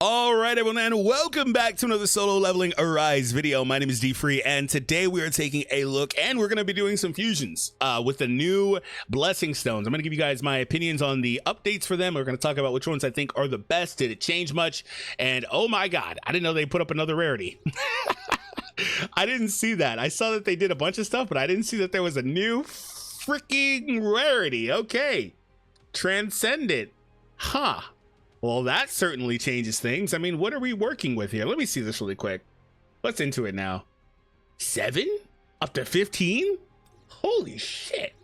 All right, everyone, and welcome back to another solo leveling Arise video. My name is DFree, and today we are taking a look, and we're going to be doing some fusions with the new blessing stones. I'm going to give you guys my opinions on the updates for them. We're going to talk about which ones I think are the best. Did it change much? And oh my god, I didn't know they put up another rarity. I didn't see that. I saw that they did a bunch of stuff, but I didn't see that there was a new freaking rarity. Okay, Transcended, huh? Well, that certainly changes things. I mean, what are we working with here? Let me see this really quick. Let's into it now. 7 up to 15? Holy shit.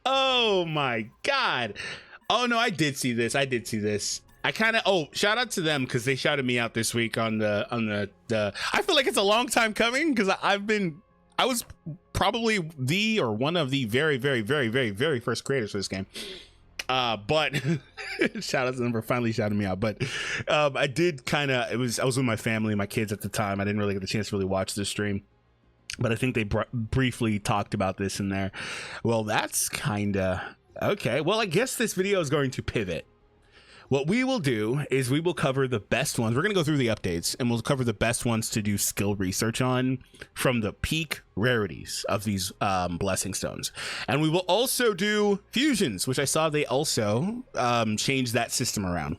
Oh my god. Oh no, I did see this. I kind of, oh, shout out to them because they shouted me out this week on the I feel like it's a long time coming because I was probably the or one of the very first creators for this game. But shout out to them for finally shouting me out. But I did kind of, I was with my family and my kids at the time. I didn't really get the chance to really watch this stream, but I think they briefly talked about this in there. Well, that's kind of okay. Well, I guess this video is going to pivot. What we will do is we will cover the best ones. We're going to go through the updates and we'll cover the best ones to do skill research on from the peak rarities of these blessing stones. And we will also do fusions, which I saw they also changed that system around.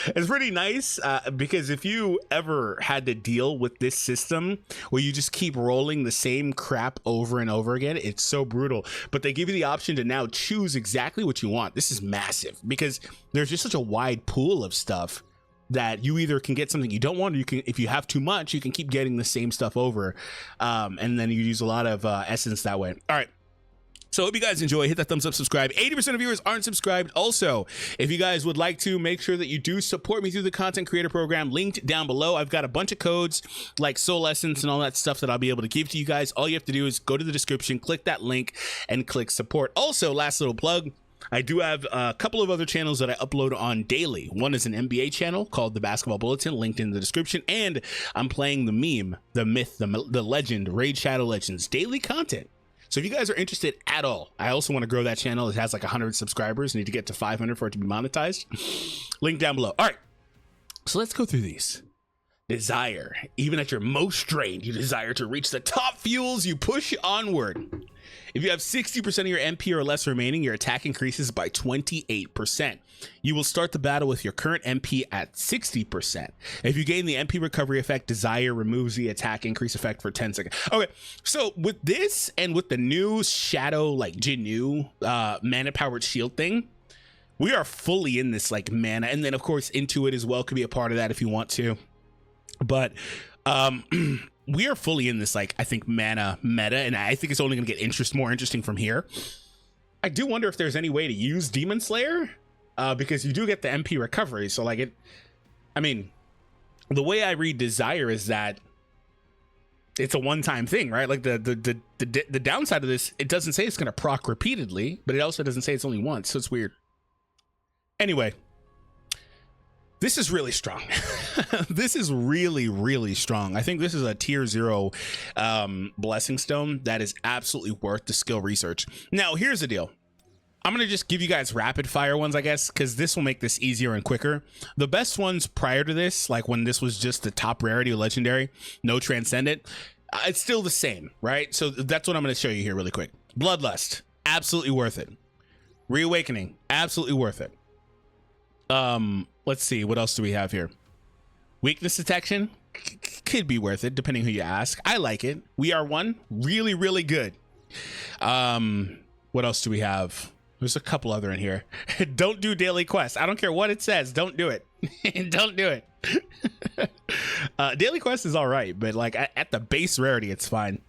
It's pretty nice because if you ever had to deal with this system where you just keep rolling the same crap over and over again, it's so brutal. But they give you the option to now choose exactly what you want. This is massive because there's just such a wide pool of stuff that you either can get something you don't want, or you can, if you have too much, you can keep getting the same stuff over, and then you use a lot of essence that way. All right, so hope you guys enjoy. Hit that thumbs up, subscribe. 80% of viewers aren't subscribed. Also, if you guys would like to, make sure that you do support me through the content creator program linked down below. I've got a bunch of codes like soul essence and all that stuff that I'll be able to give to you guys. All you have to do is go to the description, click that link, and click support. Also, last little plug, I do have a couple of other channels that I upload on daily. One is an NBA channel called The Basketball Bulletin, linked in the description, and I'm playing the meme, the myth, the legend, Raid Shadow Legends, daily content. So if you guys are interested at all, I also want to grow that channel. It has like 100 subscribers. I need to get to 500 for it to be monetized. Link down below. All right, so let's go through these. Desire. Even at your most drained, you desire to reach the top fuels. You push onward. If you have 60% of your MP or less remaining, your attack increases by 28%. You will start the battle with your current MP at 60%. If you gain the MP recovery effect, Desire removes the attack increase effect for 10 seconds. Okay, so with this and with the new Shadow, like Jinnu, mana powered shield thing, we are fully in this like mana. And then of course, Intuit as well could be a part of that if you want to. But we are fully in this, like, I think mana meta, and I think it's only going to get more interesting from here. I do wonder if there's any way to use Demon Slayer, because you do get the MP recovery. So like it, I mean, the way I read Desire is that it's a one-time thing, right? Like the downside of this, it doesn't say it's going to proc repeatedly, but it also doesn't say it's only once. So it's weird. Anyway. This is really strong. This is really strong. I think this is a tier 0 blessing stone that is absolutely worth the skill research. Now, here's the deal. I'm going to just give you guys rapid fire ones, I guess, because this will make this easier and quicker. The best ones prior to this, like when this was just the top rarity or legendary, no transcendent, it's still the same, right? So that's what I'm going to show you here really quick. Bloodlust, absolutely worth it. Reawakening, absolutely worth it. Let's see, what else do we have here? Weakness detection could be worth it depending who you ask. I like it. We are one, really good. What else do we have? There's a couple other in here. Don't do daily quests. I don't care what it says, don't do it. Don't do it. Daily quest is all right, but like at the base rarity, it's fine.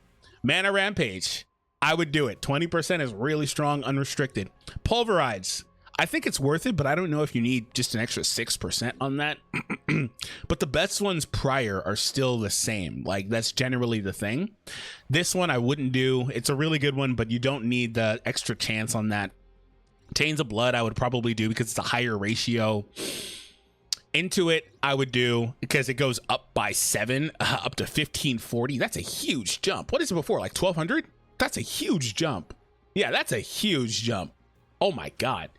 Mana rampage, I would do it. 20% is really strong, unrestricted. Pulverize, I think it's worth it, but I don't know if you need just an extra 6% on that. But the best ones prior are still the same. Like, that's generally the thing. This one I wouldn't do. It's a really good one, but you don't need the extra chance on that. Taints of Blood I would probably do because it's a higher ratio. Intuit I would do because it goes up by 7, up to 1540. That's a huge jump. What is it before? Like 1200? That's a huge jump. Yeah, that's a huge jump. Oh my god.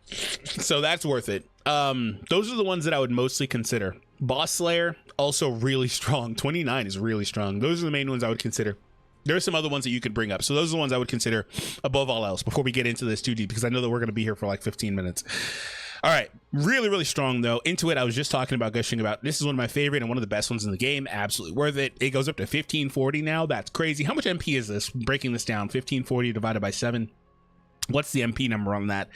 So that's worth it. Those are the ones that I would mostly consider. Boss Slayer, also really strong. 29 is really strong. Those are the main ones I would consider. There are some other ones that you could bring up. So those are the ones I would consider above all else before we get into this too deep, because I know that we're going to be here for like 15 minutes. All right. Really, really strong, though. Into it, I was just talking about, gushing about. This is one of my favorite and one of the best ones in the game. Absolutely worth it. It goes up to 1540 now. That's crazy. How much MP is this? Breaking this down. 1540 divided by 7. What's the MP number on that?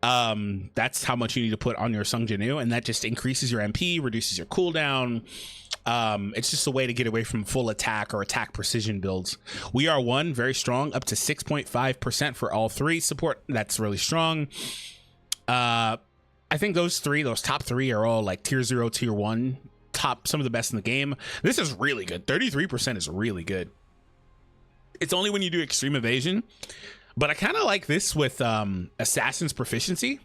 That's how much you need to put on your Sung Jinu, and that just increases your MP, reduces your cooldown. It's just a way to get away from full attack or attack precision builds. We are one, very strong, up to 6.5% for all three support. That's really strong. I think those top three are all like tier 0, tier 1, top, some of the best in the game. This is really good. 33% is really good. It's only when you do extreme evasion, but I kind of like this with Assassin's Proficiency,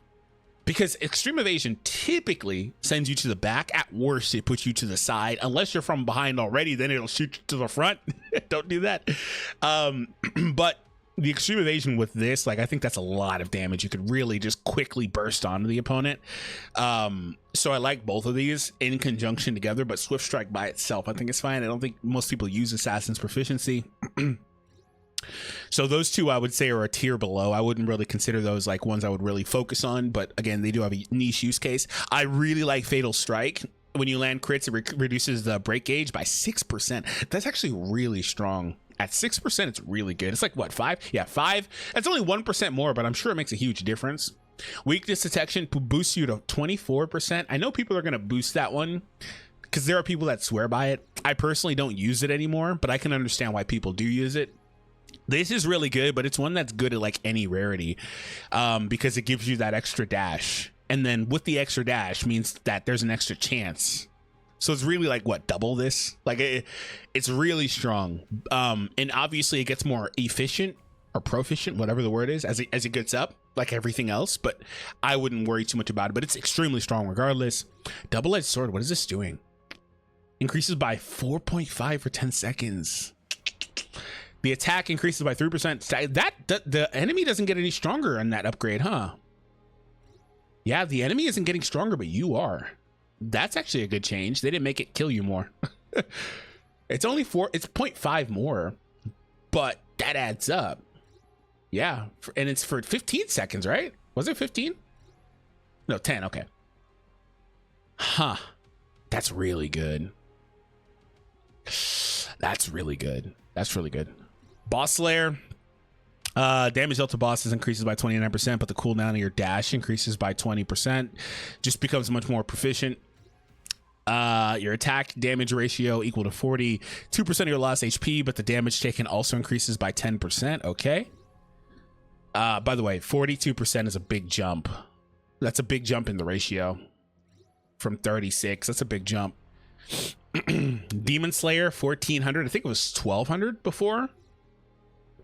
because extreme evasion typically sends you to the back. At worst, it puts you to the side. Unless you're from behind already, then it'll shoot you to the front. Don't do that. But the extreme evasion with this, like, I think that's a lot of damage. You could really just quickly burst onto the opponent. So I like both of these in conjunction together, but Swift Strike by itself, I think it's fine. I don't think most people use Assassin's Proficiency. So those two I would say are a tier below. I wouldn't really consider those like ones I would really focus on, but again, they do have a niche use case. I really like Fatal Strike. When you land crits, it reduces the break gauge by 6%. That's actually really strong. At 6%, it's really good. It's like, what, 5? Yeah, 5. That's only 1% more, but I'm sure it makes a huge difference. Weakness detection boosts you to 24%. I know people are going to boost that one because there are people that swear by it. I personally don't use it anymore, but I can understand why people do use it. This is really good, but it's one that's good at like any rarity, because it gives you that extra dash. And then with the extra dash means that there's an extra chance. So it's really like, what, double this? Like it's really strong. And obviously it gets more efficient or proficient, whatever the word is, as it gets up, like everything else. But I wouldn't worry too much about it, but it's extremely strong regardless. Double-edged sword, what is this doing? Increases by 4.5 for 10 seconds. The attack increases by 3%. The enemy doesn't get any stronger on that upgrade, huh? Yeah, the enemy isn't getting stronger, but you are. That's actually a good change. They didn't make it kill you more. It's only 0.5 more, but that adds up. Yeah, and it's for 15 seconds, right? Was it 15? No, 10, okay. Huh. That's really good. That's really good. That's really good. Boss Slayer, damage dealt to bosses increases by 29%, but the cooldown of your dash increases by 20%. Just becomes much more proficient. Your attack damage ratio equal to 40, 2% of your lost HP, but the damage taken also increases by 10%. Okay. By the way, 42% is a big jump. That's a big jump in the ratio from 36. That's a big jump. Demon Slayer 1400. I think it was 1200 before,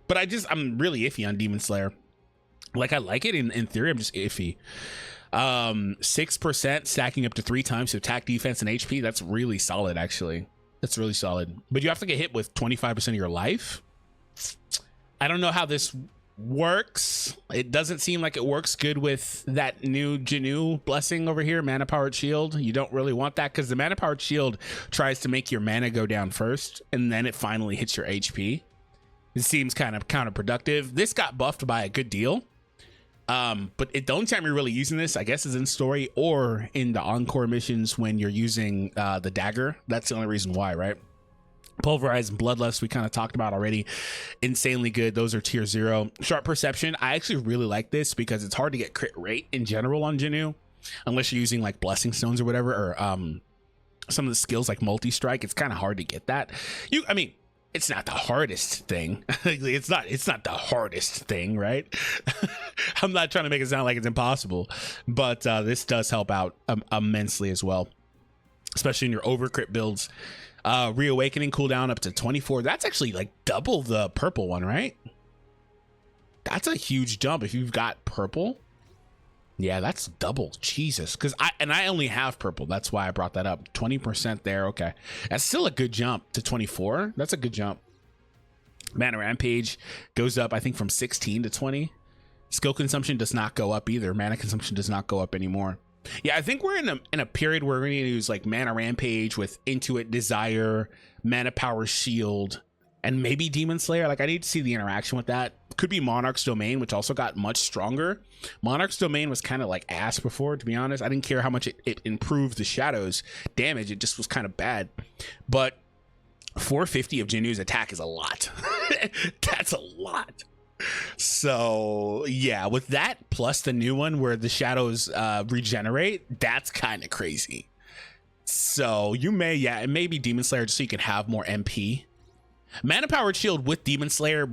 but I'm really iffy on Demon Slayer. Like, I like it in theory. I'm just iffy. 6% stacking up to 3 times to attack, defense, and HP. That's really solid, actually. That's really solid. But you have to get hit with 25% of your life. I don't know how this works. It doesn't seem like it works good with that new Jinu blessing over here, mana powered shield. You don't really want that, because the mana powered shield tries to make your mana go down first, and then it finally hits your HP. It seems kind of counterproductive. This got buffed by a good deal. But the only time you're really using this, I guess, is in story or in the encore missions when you're using the dagger. That's the only reason why, right? Pulverize and Bloodlust we kind of talked about already. Insanely good. Those are tier 0. Sharp Perception, I actually really like this because it's hard to get crit rate in general on Jinu, unless you're using like Blessing Stones or whatever, or some of the skills like Multi-Strike. It's kind of hard to get that. I mean, it's not the hardest thing. It's not the hardest thing, right? I'm not trying to make it sound like it's impossible, but this does help out immensely as well, especially in your overcrit builds. Reawakening cooldown up to 24. That's actually like double the purple one, right? That's a huge jump if you've got purple. Yeah, that's double. Jesus. Because I only have purple. That's why I brought that up. 20% there. Okay. That's still a good jump to 24. That's a good jump. Mana Rampage goes up, I think, from 16 to 20. Skill consumption does not go up either. Mana consumption does not go up anymore. Yeah, I think we're in a period where we're going to use like Mana Rampage with Intuit, Desire, Mana Power Shield, and maybe Demon Slayer. Like, I need to see the interaction with that. Could be Monarch's Domain, which also got much stronger. Monarch's Domain was kind of like ass before, to be honest. I didn't care how much it improved the Shadows damage. It just was kind of bad. But 450 of Jinu's attack is a lot. That's a lot. So yeah, with that plus the new one where the shadows regenerate, that's kind of crazy. So you may, yeah, it may be Demon Slayer just so you can have more MP. Mana Powered Shield with Demon Slayer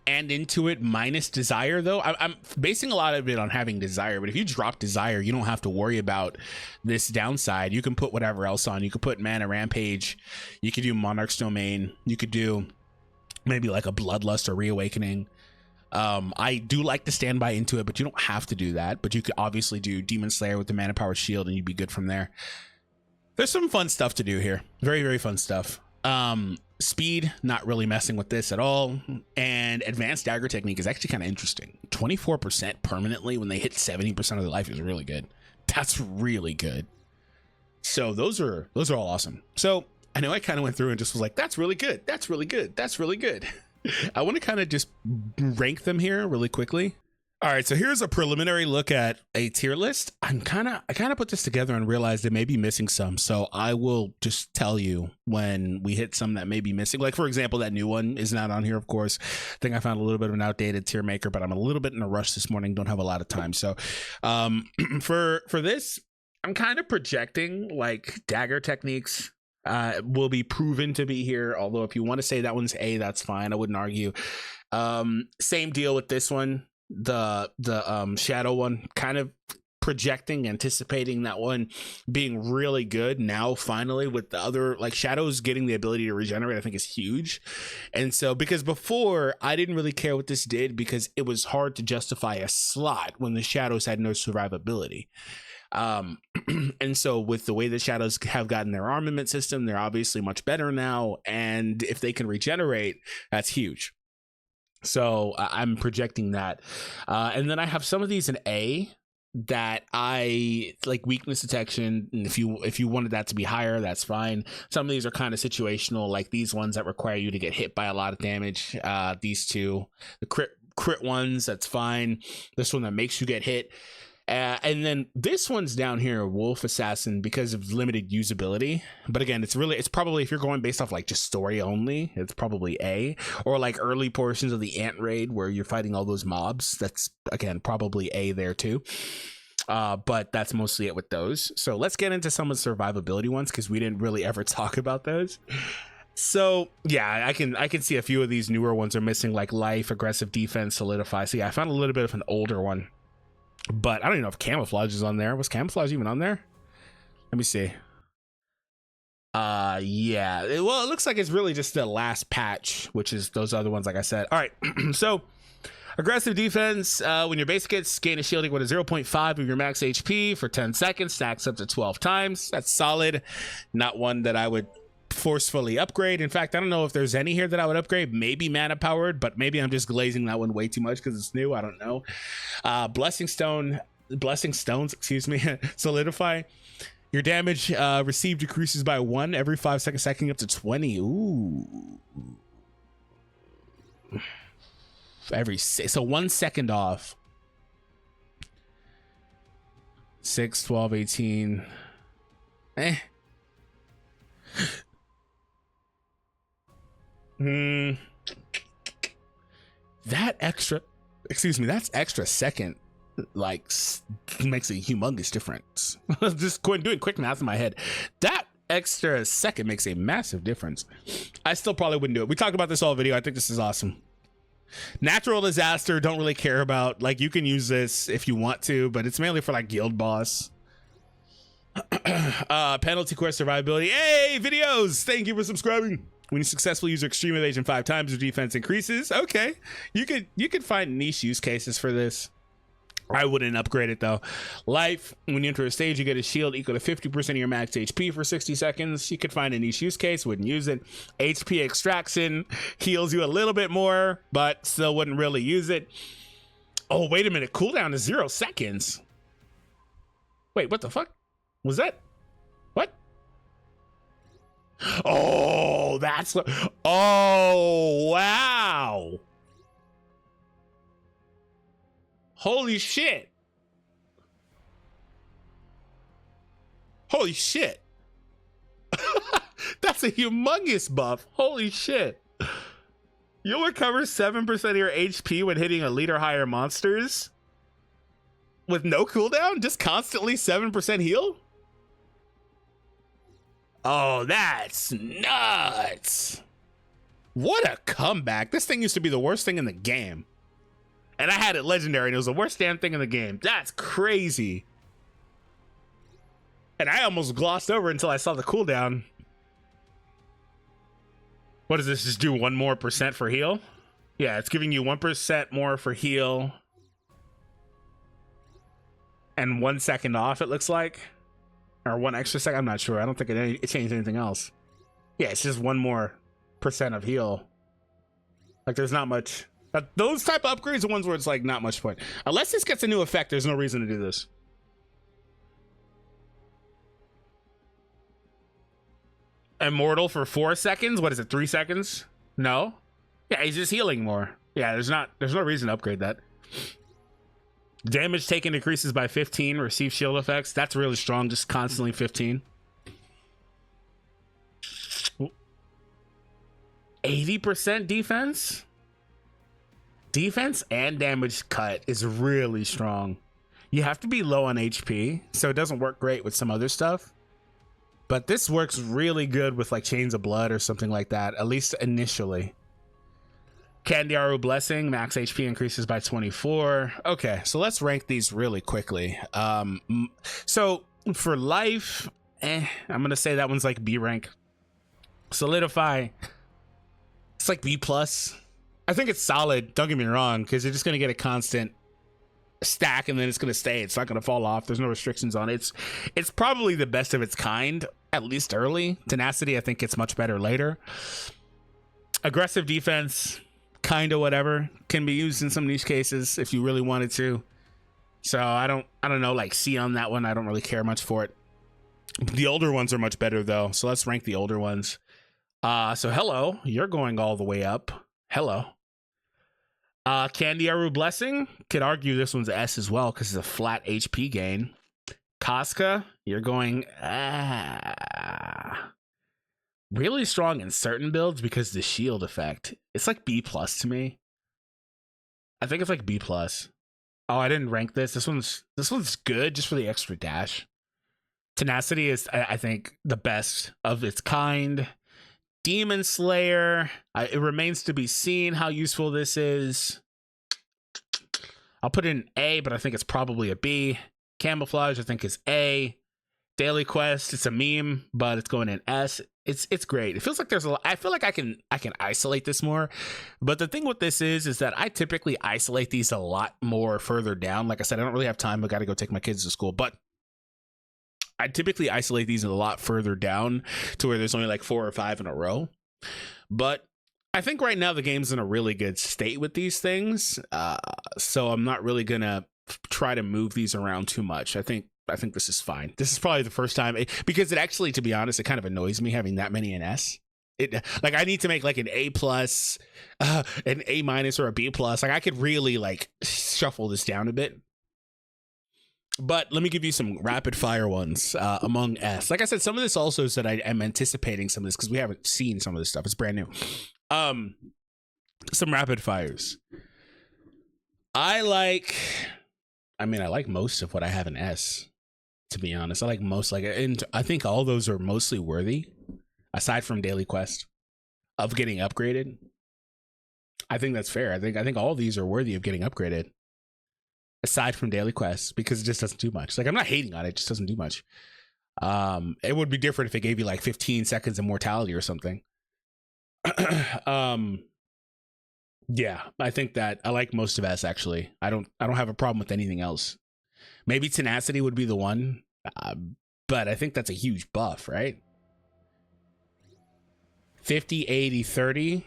and Intuit minus Desire, though. I'm basing a lot of it on having Desire, but if you drop Desire, you don't have to worry about this downside. You can put whatever else on. You could put Mana Rampage, you could do Monarch's Domain, you could do maybe like a Bloodlust or Reawakening. I do like to stand by Intuit, but you don't have to do that. But you could obviously do Demon Slayer with the Mana Powered Shield and you'd be good from there. There's some fun stuff to do here. Very, very fun stuff. Speed, not really messing with this at all. And Advanced Dagger Technique is actually kind of interesting. 24% permanently when they hit 70% of their life is really good. That's really good. So those are all awesome. So I know I kind of went through and just was like, that's really good. That's really good. That's really good. I want to kind of just rank them here really quickly. All right, so here's a preliminary look at a tier list. I kind of put this together and realized it may be missing some. So I will just tell you when we hit some that may be missing. Like, for example, that new one is not on here, of course. I think I found a little bit of an outdated tier maker, but I'm a little bit in a rush this morning. Don't have a lot of time. So for this, I'm kind of projecting like Dagger Techniques will be proven to be here. Although if you want to say that one's A, that's fine. I wouldn't argue. Same deal with this one. The Shadow one, kind of projecting, anticipating that one being really good now finally, with the other like Shadows getting the ability to regenerate, I think is huge. And so, because before I didn't really care what this did because it was hard to justify a slot when the Shadows had no survivability. And so with the way the Shadows have gotten their armament system, they're obviously much better now, and if they can regenerate, that's huge. So I'm projecting that. And then I have some of these in A that I like weakness detection. And if you wanted that to be higher, that's fine. Some of these are kind of situational, like these ones that require you to get hit by a lot of damage. These two, the crit ones, that's fine. This one that makes you get hit. And then this one's down here, Wolf Assassin, because of limited usability. But again, it's probably, if you're going based off like just story only, it's probably A. Or like early portions of the Ant Raid where you're fighting all those mobs, that's again probably A there too. But that's mostly it with those. So let's get into some of the survivability ones, because we didn't really ever talk about those. So yeah, I can see a few of these newer ones are missing, like Life, Aggressive Defense, Solidify. So yeah, I found a little bit of an older one. But I don't even know if Camouflage is on there. Was Camouflage even on there? Let me see. Yeah. Well, it looks like it's really just the last patch, which is those other ones, like I said. All right. So, Aggressive Defense, when your basic hits, gain a shield equal to 0.5 of your max HP for 10 seconds, stacks up to 12 times. That's solid. Not one that I would forcefully upgrade. In fact, I don't know if there's any here that I would upgrade. Maybe Mana Powered, but maybe I'm just glazing that one way too much because it's new. I don't know. Blessing Stones, excuse me. Solidify. Your damage received decreases by 1 every 5 seconds, stacking up to 20. Ooh. So 1 second off. 6, 12, 18. That extra, that's extra second, like, makes a humongous difference. Just doing quick math in my head. That extra second makes a massive difference. I still probably wouldn't do it. We talked about this all video. I think this is awesome. Natural Disaster, don't really care about. Like, you can use this if you want to, but it's mainly for like guild boss. Penalty quest survivability. Hey, videos, thank you for subscribing. When you successfully use your extreme evasion 5 times, your defense increases. Okay, you could find niche use cases for this. I wouldn't upgrade it though. Life, when you enter a stage, you get a shield equal to 50% of your max HP for 60 seconds. You could find a niche use case, wouldn't use it. HP Extraction heals you a little bit more, but still wouldn't really use it. Oh, wait a minute. Cooldown is 0 seconds. Wait, what the fuck? Was that? What? Oh, that's... Oh, wow. Holy shit. Holy shit. That's a humongous buff. Holy shit. You'll recover 7% of your HP when hitting a lead or higher monsters with no cooldown, just constantly 7% heal. Oh, that's nuts. What a comeback. This thing used to be the worst thing in the game. And I had it legendary and it was the worst damn thing in the game. That's crazy. And I almost glossed over until I saw the cooldown. What does this just do? 1% more for heal? Yeah, it's giving you 1% more for heal. And 1 second off, it looks like. Or 1 extra second. I'm not sure. I don't think it changed anything else. Yeah, it's just 1% more of heal. Like, there's not much. Those type of upgrades are ones where it's like not much point. Unless this gets a new effect, there's no reason to do this. Immortal for 4 seconds. What is it? 3 seconds? No. Yeah, he's just healing more. Yeah, there's no reason to upgrade that. Damage taken decreases by 15. Receive shield effects. That's really strong. Just constantly 15. 80% defense. Defense and damage cut is really strong. You have to be low on HP, so it doesn't work great with some other stuff. But this works really good with like Chains of Blood or something like that, at least initially. Candiaru Blessing, max HP increases by 24. Okay, so let's rank these really quickly. So for life, I'm gonna say that one's like B rank. Solidify, it's like B plus. I think it's solid, don't get me wrong, because you're just gonna get a constant stack and then it's gonna stay. It's not gonna fall off. There's no restrictions on it. It's probably the best of its kind, at least early. Tenacity, I think, gets much better later. Aggressive defense, kind of whatever, can be used in some niche cases if you really wanted to. So I don't know, like C on that one. I don't really care much for it. The older ones are much better though, so let's rank the older ones. So hello, you're going all the way up. Hello. Candiaru Blessing, could argue this one's S as well because it's a flat HP gain. Casca, you're going really strong in certain builds because the shield effect. It's like B plus to me. I think it's like B plus. Oh, I didn't rank this. This one's good just for the extra dash. Tenacity is, I think, the best of its kind. Demon Slayer, it remains to be seen how useful this is. I'll put it in A, but I think it's probably a B. Camouflage, I think, is A. Daily Quest, it's a meme, but it's going in S. It's great. It feels like there's a lot. I feel like I can isolate this more. But the thing with this is that I typically isolate these a lot more further down. Like I said, I don't really have time. I got to go take my kids to school, but I typically isolate these a lot further down to where there's only like 4 or 5 in a row. But I think right now the game's in a really good state with these things. So I'm not really going to try to move these around too much. I think this is fine. This is probably the first time because it actually, to be honest, it kind of annoys me having that many in S. Like I need to make like an A plus, an A minus, or a B plus. Like I could really like shuffle this down a bit. But let me give you some rapid fire ones among S. Like I said, some of this also is that I am anticipating some of this because we haven't seen some of this stuff. It's brand new. Some rapid fires. I like most of what I have in S, to be honest. I like most, and I think all those are mostly worthy, aside from Daily Quest, of getting upgraded. I think that's fair. I think all these are worthy of getting upgraded, aside from Daily Quest, because it just doesn't do much. Like I'm not hating on it, it just doesn't do much. It would be different if it gave you like 15 seconds of mortality or something. Yeah, I think that I like most of S actually. I don't have a problem with anything else. Maybe Tenacity would be the one, but I think that's a huge buff, right? 50, 80, 30.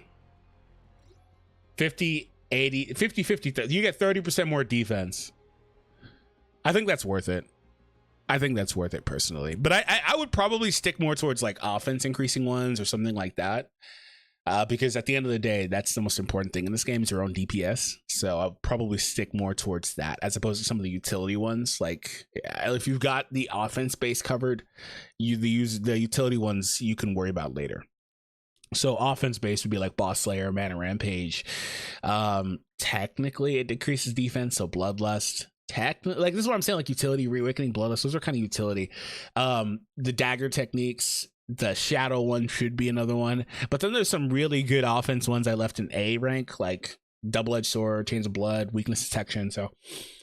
50, 50 you get 30% more defense. I think that's worth it. I think that's worth it personally, but I would probably stick more towards like offense increasing ones or something like that, because at the end of the day, that's the most important thing in this game is your own DPS. So I'll probably stick more towards that as opposed to some of the utility ones. Like if you've got the offense base covered, the utility ones you can worry about later. So offense base would be like Boss Slayer, Mana Rampage. Technically, it decreases defense, so Bloodlust. Technically, like this is what I'm saying, like utility, Reawakening, Bloodlust, those are kind of utility. The dagger techniques, the shadow one should be another one, but then there's some really good offense ones I left in A rank, like Double-Edged Sword, Chains of Blood, Weakness Detection. So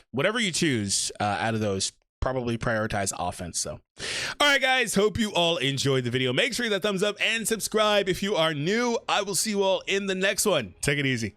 whatever you choose out of those, probably prioritize offense. So all right guys, hope you all enjoyed the video. Make sure that thumbs up and subscribe if you are new. I will see you all in the next one. Take it easy.